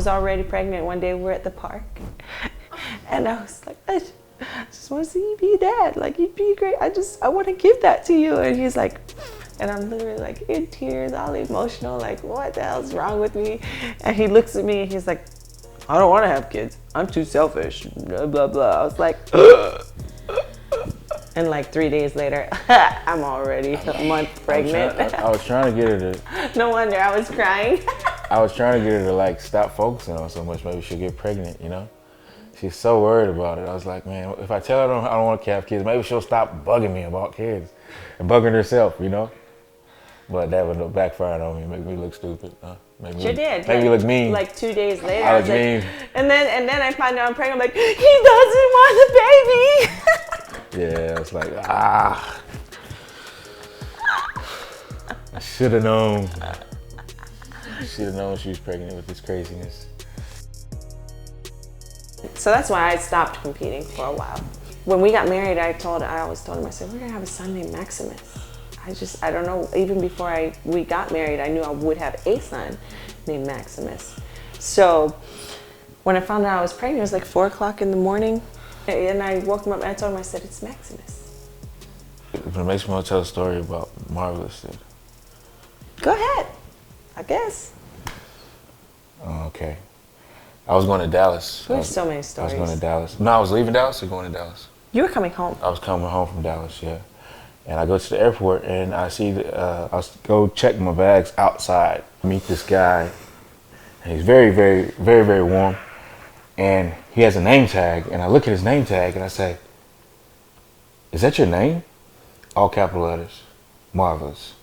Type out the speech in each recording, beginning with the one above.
was already pregnant. One day we're at the park, and I was like, I just want to see you be a dad. Like, you'd be great. I want to give that to you. And he's like, and I'm literally like in tears, all emotional, like, what the hell's wrong with me? And he looks at me and he's like, I don't want to have kids. I'm too selfish, blah, blah, blah. I was like, ugh. And like 3 days later, I'm already a month pregnant. I was trying to get her to. No wonder I was crying. I was trying to get her to like stop focusing on so much. Maybe she'll get pregnant, you know? She's so worried about it. I was like, man, if I tell her I don't want to have kids, maybe she'll stop bugging me about kids and bugging herself, you know? But that would backfire on me, make me look stupid. Sure did. Make me look mean. Like 2 days later, I was like, mean. And then I find out I'm pregnant. I'm like, he doesn't want the baby. Yeah, it's like, I should have known. I should have known she was pregnant with this craziness. So that's why I stopped competing for a while. When we got married, I always told him, I said, we're gonna have a son named Maximus. I don't know, even before we got married, I knew I would have a son named Maximus. So when I found out I was pregnant, it was like 4 o'clock in the morning. And I woke him up and I told him, I said, it's Maximus. It makes me want to tell a story about Marvelous. Go ahead, I guess. Okay. I was going to Dallas. There's so many stories. I was going to Dallas. No, I was leaving Dallas or going to Dallas? You were coming home. I was coming home from Dallas, yeah. And I go to the airport and I see, I go check my bags outside. I meet this guy, and he's very, very, very, very warm. And he has a name tag, and I look at his name tag and I say, is that your name? All capital letters, Marvelous.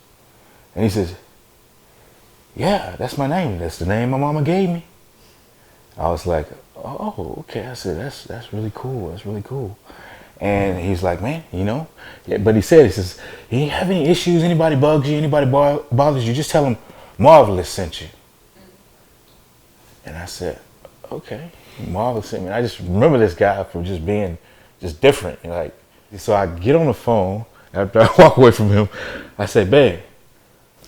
And he says, yeah, that's my name. That's the name my mama gave me. I was like, oh, okay. I said, that's really cool. That's really cool. And he's like, man, you know, yeah, but he says, you have any issues, anybody bugs you, anybody bothers you, just tell them Marvelous sent you. And I said, okay, Marvelous sent me. And I just remember this guy from just being just different. Like, so I get on the phone after I walk away from him. I say, babe,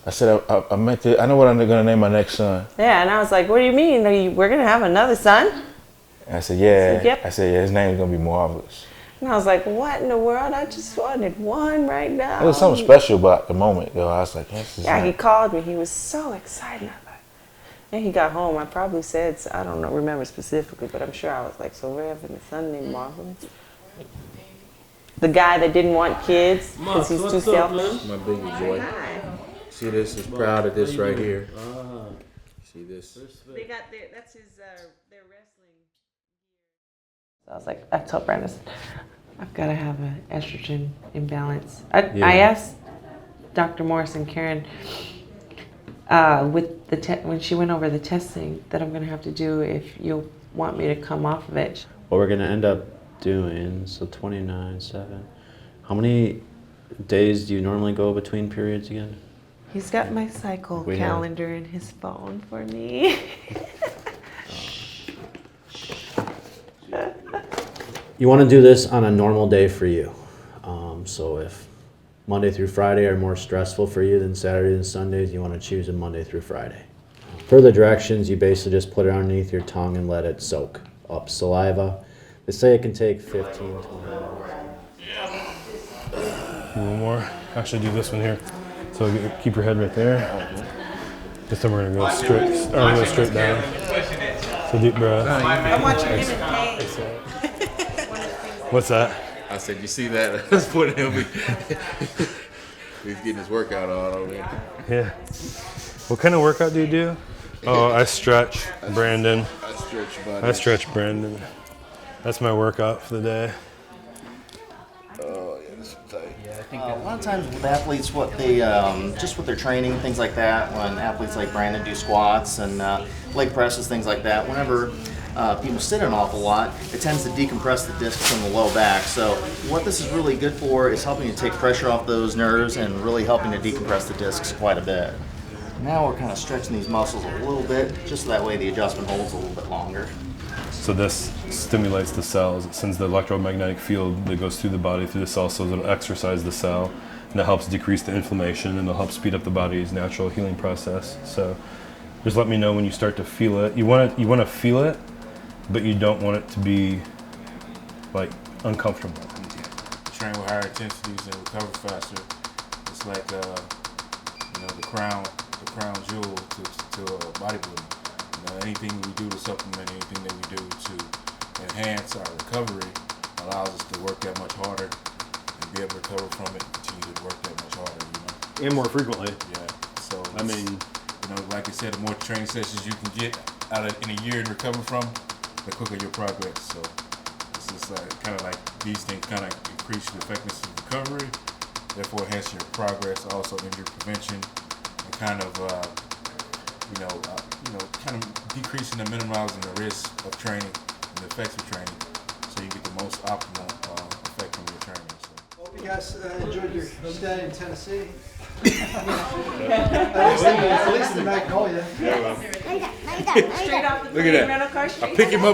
I said, I know what I'm gonna name my next son. Yeah, and I was like, what do you mean? We're gonna have another son? And I said, yeah. Yep. I said, yeah, his name's gonna be Marvelous. And I was like, what in the world? I just wanted one right now. There was something special about the moment, though. I was like, yeah, he called me. He was so excited. And he got home. I probably said, I don't know, remember specifically, but I'm sure I was like, so we're having a son named Marvelous. The guy that didn't want kids because he's too selfish. My baby boy. See this? He's proud of this right here. See this? They got that's his their wrestling. So I was like, I told Brandon, I've got to have an estrogen imbalance. I asked Dr. Morris and Karen with when she went over the testing that I'm going to have to do if you'll want me to come off of it. What we're going to end up doing, so 29/7. How many days do you normally go between periods again? He's got my cycle calendar in his phone for me. You want to do this on a normal day for you. So if Monday through Friday are more stressful for you than Saturdays and Sundays, you want to choose a Monday through Friday. For the directions, you basically just put it underneath your tongue and let it soak up saliva. They say it can take 15, 20 minutes. One more. Actually, do this one here. So keep your head right there. This time we're gonna go straight down. So deep breath. I'm watching him in pain. What's that? I said, you see that? That's putting him. He's getting his workout on over here. Yeah. What kind of workout do you do? Oh, I stretch, Brandon. I stretch, Brandon. That's my workout for the day. Oh, yeah, this is tight. Yeah, I think a lot of times with athletes, what they just with their training, things like that. When athletes like Brandon do squats and leg presses, things like that. Whenever people sit an awful lot, it tends to decompress the discs in the low back. So what this is really good for is helping to take pressure off those nerves and really helping to decompress the discs quite a bit. Now we're kind of stretching these muscles a little bit, just so that way the adjustment holds a little bit longer. So this stimulates the cells. It sends the electromagnetic field that goes through the body, through the cell, so it'll exercise the cell. And that helps decrease the inflammation and it'll help speed up the body's natural healing process. So Just let me know when you start to feel it. You want to feel it, but you don't want it to be like uncomfortable. Train with higher intensities and recover faster. It's like the crown jewel to bodybuilding. Anything we do to supplement, anything that we do to enhance our recovery allows us to work that much harder and be able to recover from it and continue to work that much harder. And more frequently. Yeah. So I mean, like I said, the more training sessions you can get out of in a year and recover from, the quicker your progress. So it's just kind of like these things kind of increase the effectiveness of recovery, therefore enhance your progress, also injury prevention, and kind of kind of decreasing and minimizing the risk of training and the effects of training, so you get the most optimal effect from your training. So. Hope you guys enjoyed your stay in Tennessee. At least in Magnolia. Straight off the Look at that. rental car street. I pick him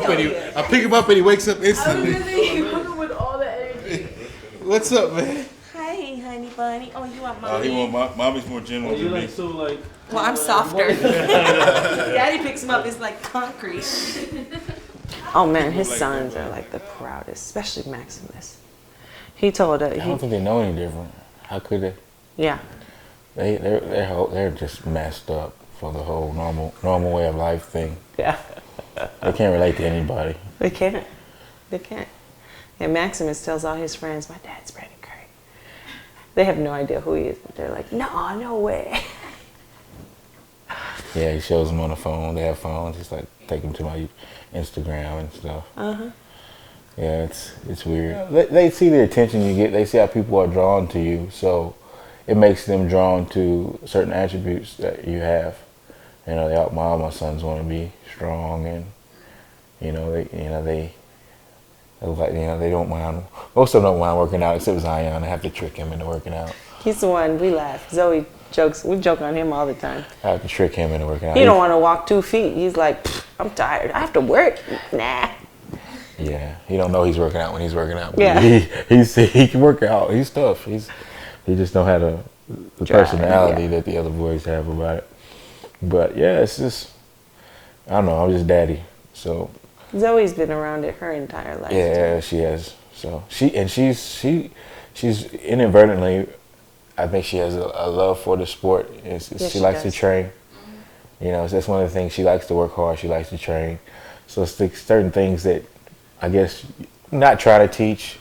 up and he wakes up instantly. You hook him with all the energy. What's up, man? Hi, honey bunny. Oh, you want Oh, mommy? he want mommy's more general than me. Well, I'm softer. Daddy picks him up. It's like concrete. Oh man, his sons are like the proudest, especially Maximus. He told her. I don't think they know any different. How could they? Yeah. They're just messed up for the whole normal way of life thing. Yeah. They can't relate to anybody. They can't. They can't. And Maximus tells all his friends, "My dad's Brandon Curry." They have no idea who he is. They're like, no way. Yeah, he shows them on the phone. They have phones. Just like take them to my Instagram and stuff. Yeah, it's weird. They see the attention you get. They see how people are drawn to you. So it makes them drawn to certain attributes that you have. My sons want to be strong, and they don't mind. Most of them don't mind working out, except Zion. I have to trick him into working out. He's the one we laugh. Zoe jokes. We joke on him all the time. I have to trick him into working out. He don't want to walk 2 feet. He's like, I'm tired. I have to work. Nah. Yeah, he don't know he's working out when he's working out. But Yeah. He can work out. He's tough. He just don't have the personality that the other boys have about it. But yeah, it's just, I don't know. I'm just daddy. So Zoe's been around it her entire life. yeah, she has. So she's inadvertently, I think she has a love for the sport. She likes to train. That's one of the things. She likes to work hard. She likes to train. So it's certain things that I guess not try to teach.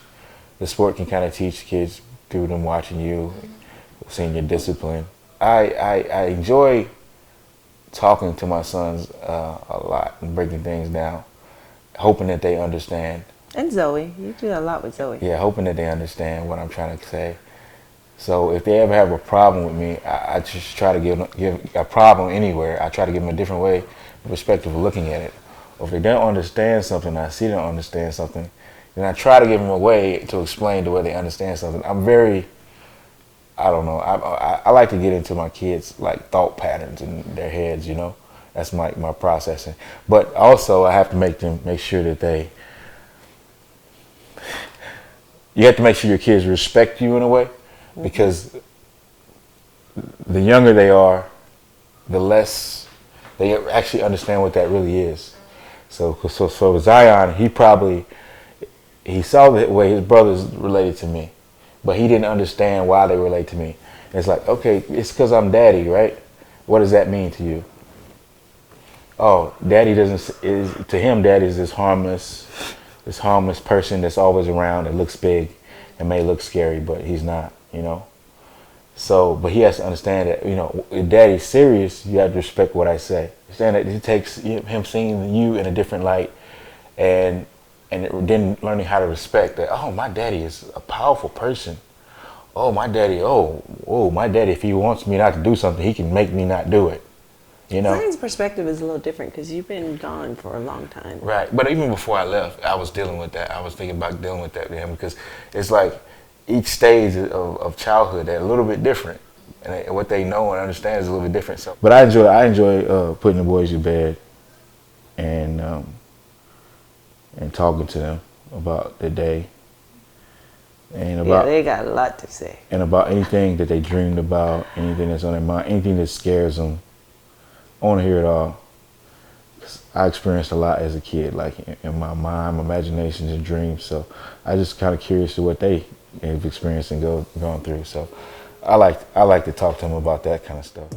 The sport can kind of teach kids through them watching you, seeing your discipline. I enjoy talking to my sons a lot and breaking things down, hoping that they understand. And Zoe. You do a lot with Zoe. Yeah, hoping that they understand what I'm trying to say. So if they ever have a problem with me, I just try to give a problem anywhere. I try to give them a different way, perspective of looking at it. Or if they don't understand something, I see they don't understand something, then I try to give them a way to explain the way they understand something. I don't know. I like to get into my kids' like thought patterns in their heads. That's my processing. But also, I have to make sure that you have to make sure your kids respect you in a way, because the younger they are, the less they actually understand what that really is. So Zion, he saw the way his brothers related to me, but he didn't understand why they relate to me. It's like, okay, it's because I'm daddy, right? What does that mean to you? Oh, daddy to him, daddy is this harmless person that's always around, that looks big and may look scary, but he's not, So, but he has to understand that, if daddy's serious, you have to respect what I say. Understand that it takes him seeing you in a different light, and then learning how to respect that. Oh, my daddy is a powerful person. Oh, my daddy. My daddy. If he wants me not to do something, he can make me not do it. Zion's perspective is a little different because you've been gone for a long time. Right, but even before I left, I was dealing with that. I was thinking about dealing with that with him, because it's like each stage of childhood, they're a little bit different, and what they know and understand is a little bit different. So, but I enjoy putting the boys to bed, and talking to them about the day, and about they got a lot to say, and about anything that they dreamed about, anything that's on their mind, anything that scares them want to hear it all. 'Cause I experienced a lot as a kid, like in my mind, my imaginations and dreams. So I just kind of curious to what they have experienced and gone through. So I like to talk to them about that kind of stuff.